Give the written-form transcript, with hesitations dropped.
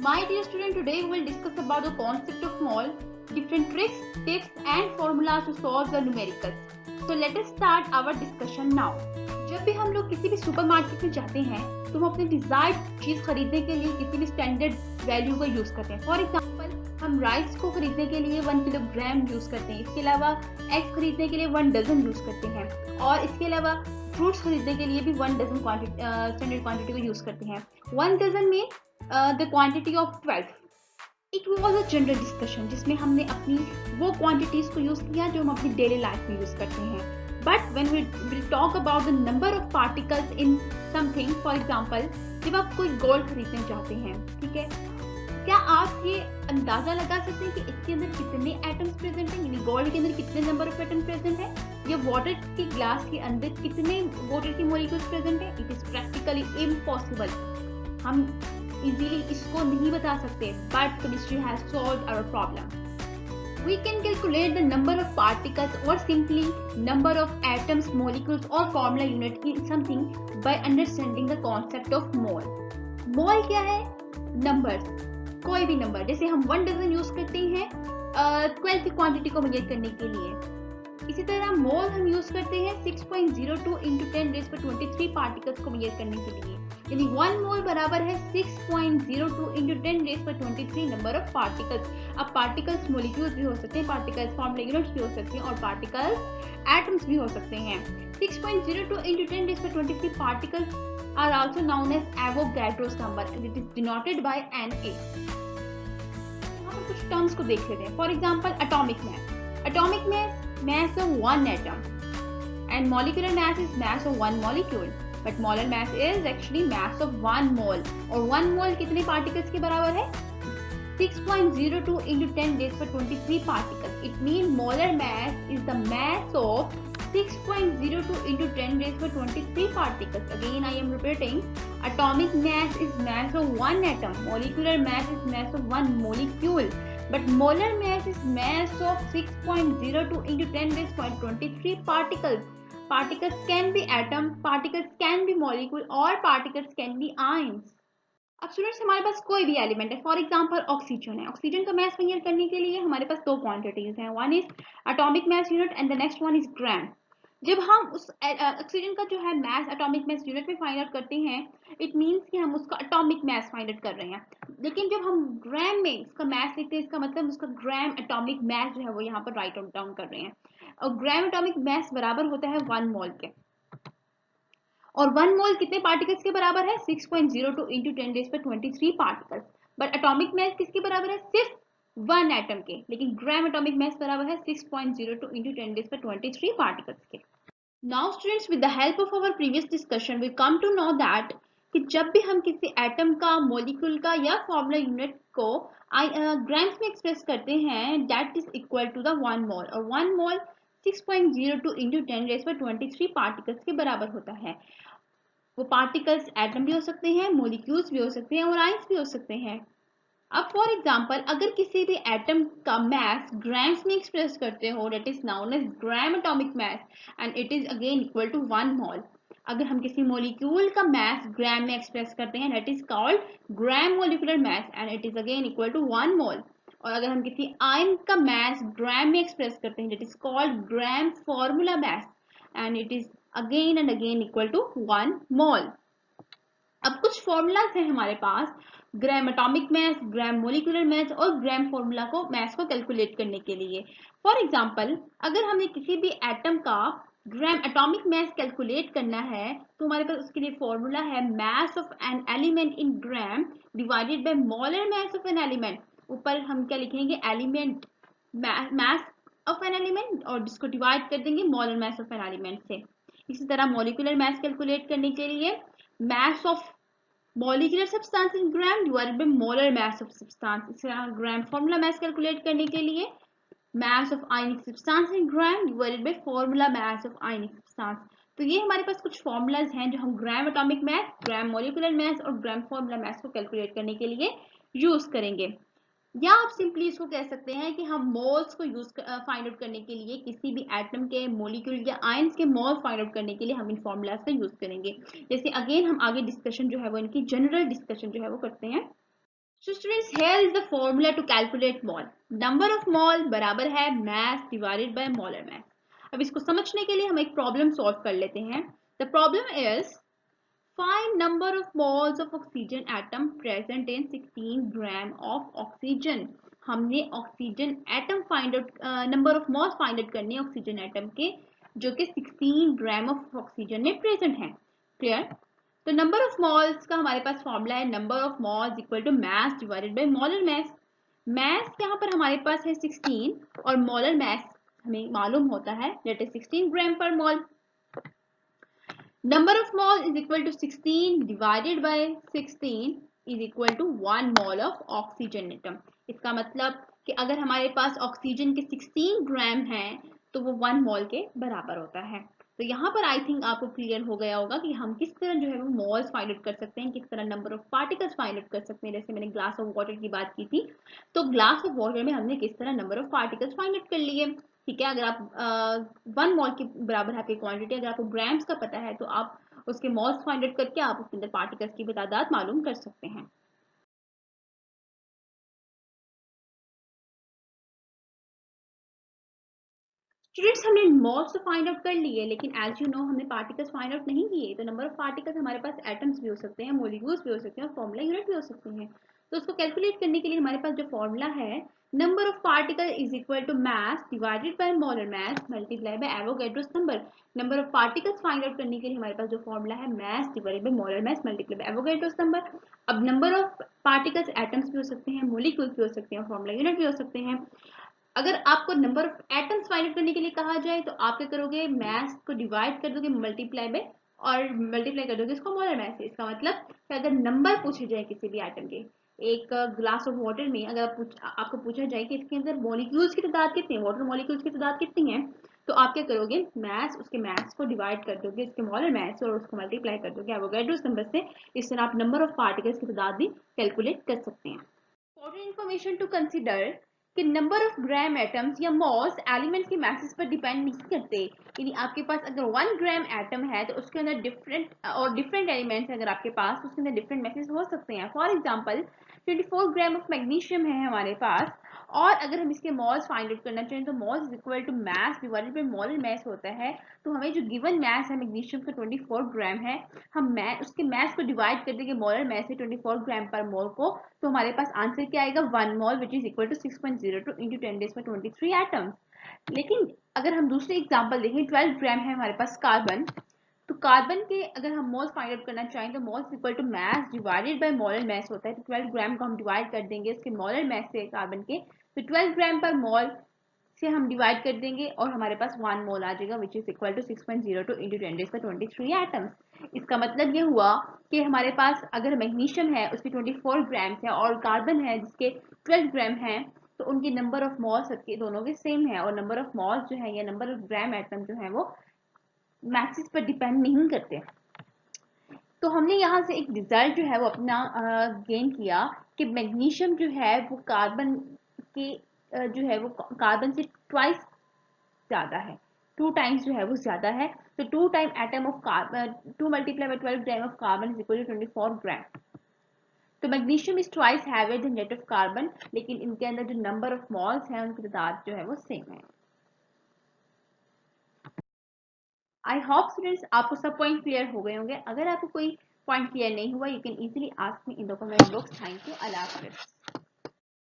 My dear student, today we will discuss about the concept of mole, different tricks, tips and formulas to solve the numericals. So let us start our discussion now. जब भी हम लोग किसी भी supermarket में जाते हैं तो हम अपने डिजायर्ड चीज खरीदने के लिए किसी भी स्टैंडर्ड वैल्यू का यूज करते हैं. फॉर एग्जांपल हम राइस को खरीदने के लिए 1 किलोग्राम यूज करते हैं. इसके अलावा एग्स खरीदने के लिए 1 डजन यूज करते हैं और इसके अलावा फ्रूट्स खरीदने के लिए भी 1 डजन स्टैंडर्ड क्वांटिटी को यूज करते हैं. 1 डजन में the quantity of 12. It was a general discussion जिसमें हमने अपनी वो quantities को यूज किया जो हम अपनी daily life में यूज करते हैं. But when we will talk about the number of particles in something, for example, जब आप कोई गोल्ड खरीदने जाते हैं, ठीक है, क्या आप ये अंदाजा लगा सकते हैं कि इसके अंदर कितने एटम्स प्रेजेंट हैं, यानी गोल्ड के अंदर कितने नंबर ऑफ एटम्स प्रेजेंट है, या वाटर के ग्लास के अंदर कितने वाटर के मॉलिक्यूल्स प्रेजेंट है? It is practically impossible. हम इजीली इसको नहीं बता सकते, but chemistry has solved our problem. We can calculate the number of particles or simply number of atoms, molecules or formula unit in something by understanding the concept of mole. Mole क्या है? Numbers. कोई भी number, जैसे हम 1 dozen use करते हैं 12 की quantity को मेजर करने के लिए. इसी तरह मोल हम यूज करते हैं 6.02 into 10⁻23 पार्टिकल्स को मेजर करने के लिए. यानी 1 मोल बराबर है 6.02 into 10⁻23 नंबर ऑफ पार्टिकल्स. अब पार्टिकल्स मॉलिक्यूल्स भी हो सकते हैं, पार्टिकल्स फॉर्मूला यूनिट्स भी हो सकते हैं और पार्टिकल्स एटम्स भी हो सकते हैं. 6.02 into 10⁻23 particles are also known as Avogadro's number and it is denoted by Na. यहाँ पर कुछ टर्म्स को देख लेते हैं. For example atomic mass. Atomic mass of one atom and molecular mass is mass of one molecule, but molar mass is actually mass of 1 mole. और 1 mole कितने particles के बराबर है? 6.02 into 10⁻23 particles. It means molar mass is the mass of 6.02 into 10⁻23 particles. Again I am repeating, atomic mass is mass of one atom, molecular mass is mass of one molecule, but molar mass is mass of 6.02 into 10⁻23 particles. Particles can be atom, particles can be molecule और particles can be ions. अब students हमारे पास कोई भी element है, for example oxygen है. Oxygen का mass measure करने के लिए हमारे पास 2 क्वांटिटीज हैं. One is atomic mass unit and the next one is gram. जब हम उस ऑक्सीजन का जो है मास एटॉमिक मास यूनिट में फाइंड आउट करते हैं, इट मींस कि हम उसका एटॉमिक मास फाइंड आउट कर रहे हैं. लेकिन जब हम ग्राम में इसका मास लिखते हैं, इसका मतलब उसका ग्राम एटॉमिक मास जो है वो यहाँ पर राइट डाउन कर रहे हैं. और ग्राम एटॉमिक मास बराबर होता है 1 मोल के. और 1 मोल कितने पार्टिकल्स के बराबर है? 6.02 into 10⁻23 particles. But atomic mass किसके बराबर है? सिर्फ 1 एटम के. लेकिन ग्राम एटॉमिक मास बराबर है 6.02 into 10⁻23 पार्टिकल्स के. Now students, with the help of our previous discussion we come to know that कि जब भी हम किसी एटम का, मॉलिक्यूल का या फॉर्मूला यूनिट को ग्राम्स में एक्सप्रेस करते हैं, that is equal to the 1 mole. और 1 मोल 6.02 into 10⁻23 पार्टिकल्स के बराबर होता है. वो पार्टिकल्स एटम भी हो सकते हैं, मॉलिक्यूल्स भी हो सकते हैं और आयंस भी हो सकते हैं. अब फॉर एग्जांपल अगर किसी भी एटम का मास ग्राम्स में एक्सप्रेस करते हो, that is known as gram atomic mass and it is again equal to 1 mole. अगर हम किसी मॉलिक्यूल का मास ग्राम में एक्सप्रेस करते हैं, that is called gram molecular mass and it is again equal to 1 mole. और अगर हम किसी आयन का मास ग्राम में एक्सप्रेस करते हैं, that is called gram formula mass and it is again and again equal to 1 mole. अब कुछ फॉर्मूलाज हैं हमारे पास ग्राम एटॉमिक मास, ग्राम मॉलिक्यूलर मास और ग्राम फॉर्मूला को मास को कैलकुलेट करने के लिए. फॉर एग्जांपल अगर हमें किसी भी एटम का ग्राम एटॉमिक मास कैलकुलेट करना है तो हमारे पास उसके लिए फॉर्मूला है mass of an element in gram divided by molar mass of an element. ऊपर हम क्या लिखेंगे? Element mass of an element और जिसको डिवाइड कर देंगे molar mass of an element से. इसी तरह मॉलिक्यूलर मास कैलकुलेट करने के लिए mass of molecular substance in gram divided by molar mass of substance. इसी तरह ग्राम फॉर्मूला मास कैलकुलेट करने के लिए mass of ionic substance in gram divided by formula mass of ionic substance. तो ये हमारे पास कुछ फॉर्मूलाज हैं जो हम ग्राम एटॉमिक मास, ग्राम मॉलिक्यूलर मास और ग्राम फॉर्मूला मास को कैलकुलेट करने के लिए यूज करेंगे. या आप सिंपली इसको कह सकते हैं कि हम मोल्स को यूज फाइंड आउट करने के लिए किसी भी एटम के, मॉलिक्यूल या आयंस के मोल फाइंड आउट करने के लिए हम इन फॉर्मूलाज का यूज करेंगे. जैसे अगेन हम आगे डिस्कशन जो है वो इनकी जनरल डिस्कशन जो है वो करते हैं. So students, here is the formula to calculate mole. Number of mole बराबर है mass divided by molar mass. अब इसको समझने के लिए हम एक प्रॉब्लम सॉल्व कर लेते हैं. The problem is find number of moles of oxygen atom present in 16 gram of oxygen. हमने oxygen atom find out, number of moles find out करनी है ऑक्सीजन एटम के जो कि 16 ग्राम ऑफ ऑक्सीजन में प्रेजेंट है. क्लियर? तो number of moles का हमारे पास फॉर्मूला है number of moles equal to mass divided by molar mass. Mass यहाँ पर हमारे पास है 16 और मोलर मास हमें मालूम होता है दैट इज 16 ग्राम पर मोल. Number of mole is equal to 16 divided by 16 is equal to 1 mole of oxygen atom. इसका मतलब कि अगर हमारे पास ऑक्सीजन के 16 ग्राम हैं तो वो 1 मोल के बराबर होता है. तो यहाँ पर आई थिंक आपको क्लियर हो गया होगा कि हम किस तरह जो है वो मोल्स फाइंड आउट कर सकते हैं, किस तरह number of particles find out कर सकते हैं. जैसे मैंने ग्लास ऑफ वाटर की बात की थी, तो ग्लास ऑफ वाटर में हमने किस तरह number of particles find out कर लिए. ठीक है, अगर आप 1 मोल के बराबर आपकी क्वांटिटी, अगर आपको ग्राम्स का पता है तो आप उसके मोल्स फाइंड आउट करके आप उसके अंदर पार्टिकल्स की तादाद मालूम कर सकते हैं. स्टूडेंट्स, हमने मोल्स तो फाइंड आउट कर लिए, लेकिन एज यू नो हमने पार्टिकल्स फाइंड आउट नहीं किए. तो नंबर ऑफ पार्टिकल्स हमारे पास एटम्स भी हो सकते हैं, मॉलिक्यूल्स भी हो सकते हैं और फॉर्मूला यूनिट भी हो सकते हैं. तो उसको कैलकुलेट करने के लिए हमारे पास जो फॉर्मूला है number of particle is equal to mass divided by molar mass multiply by Avogadro's number. Number of particles find out करने के लिए हमारे पास जो फॉर्मूला है mass divided by molar mass multiply by Avogadro's number. अब number of particles atoms भी हो सकते हैं, मॉलिक्यूल्स भी हो सकते हैं, फॉर्मूला यूनिट भी हो सकते हैं. अगर आपको number of atoms find out करने के लिए कहा जाए तो आप क्या करोगे, मास को डिवाइड कर दोगे मल्टीप्लाई में और मल्टीप्लाई कर दोगे इसको मोलर मास से. इसका मतलब कि अगर नंबर पूछे जाए किसी भी एटम के, एक ग्लास ऑफ वाटर में अगर आपको पूछा जाए कि इसके अंदर मॉलिक्यूल्स की तादाद कितनी है, वाटर मॉलिक्यूल्स की तादाद कितनी है, तो आप क्या करोगे, मास उसके मास को डिवाइड कर दोगे इसके मोलर मास से और उसको मल्टीप्लाई कर दोगे एवोगैड्रोस नंबर से. इस तरह आप नंबर ऑफ पार्टिकल्स की तादाद भी कैलकुलेट कर सकते हैं. इंपॉर्टेंट इन्फॉर्मेशन टू कंसिडर कि नंबर ऑफ ग्राम एटम्स या मॉल्स एलिमेंट की मैसेज पर डिपेंड नहीं करते. यानी आपके पास अगर 1 ग्राम एटम है तो उसके अंदर डिफरेंट एलिमेंट्स अगर आपके पास तो उसके अंदर डिफरेंट मैसेज हो सकते हैं. For example 24 gram of magnesium है हमारे पास और अगर हम इसके मॉल्स फाइंड आउट करना चाहें तो moles is equal to mass divided by molar mass होता है. तो हमें जो गिवन मास है मैग्नीशियम का 24 ग्राम है, हम उसके मास को डिवाइड कर देंगे मोलर मास से 24 ग्राम पर मोल को, तो हमारे पास आंसर क्या आएगा 1 mole which is equal to 6.02 into 10 days में 23 एटम्स. लेकिन अगर हम दूसरे एग्जांपल देखें 12 ग्राम है हमारे पास कार्बन, तो कार्बन के अगर हम मोल्स फाइंड आउट करना चाहें तो moles equal to mass divided by molar mass होता है. तो 12 ग्राम को हम डिवाइड कर देंगे इसके मोलर मास से कार्बन के, तो 12 ग्राम पर मोल से हम डिवाइड कर देंगे और हमारे पास 1 मोल आ जाएगा which is equal to 6.02 into 10 days में 23 एटम्स. इसका मतलब ये हुआ कि हमारे पास अगर मैग्नीशियम है उसके 24 ग्राम है और कार्बन है जिसके 12 ग्राम है, तो उनकी नंबर ऑफ मॉल्स सबके दोनों के सेम है और नंबर ऑफ मॉल्स जो है या नंबर ऑफ ग्राम एटम जो है वो मैसेज पर डिपेंड नहीं करते. तो हमने यहाँ से एक रिजल्ट जो है वो अपना गेन किया कि मैग्नीशियम जो है वो कार्बन के जो है वो कार्बन से ट्वाइस ज़्यादा है, 2 टाइम्स जो है वो ज़्यादा है. तो 2 time atom of carbon 2 multiply by 12 gram of carbon is equal to 24 gram. तो magnesium is twice heavier than that of carbon, लेकिन इनके अंदर जो नंबर ऑफ मॉल्स हैं उनकी तादाद जो है वो सेम है. आई होप स्टूडेंट्स आपको सब पॉइंट क्लियर हो गए होंगे. अगर आपको कोई पॉइंट क्लियर नहीं हुआ you can easily ask me in the comment box. Thank you. अल्लाह हाफिज़.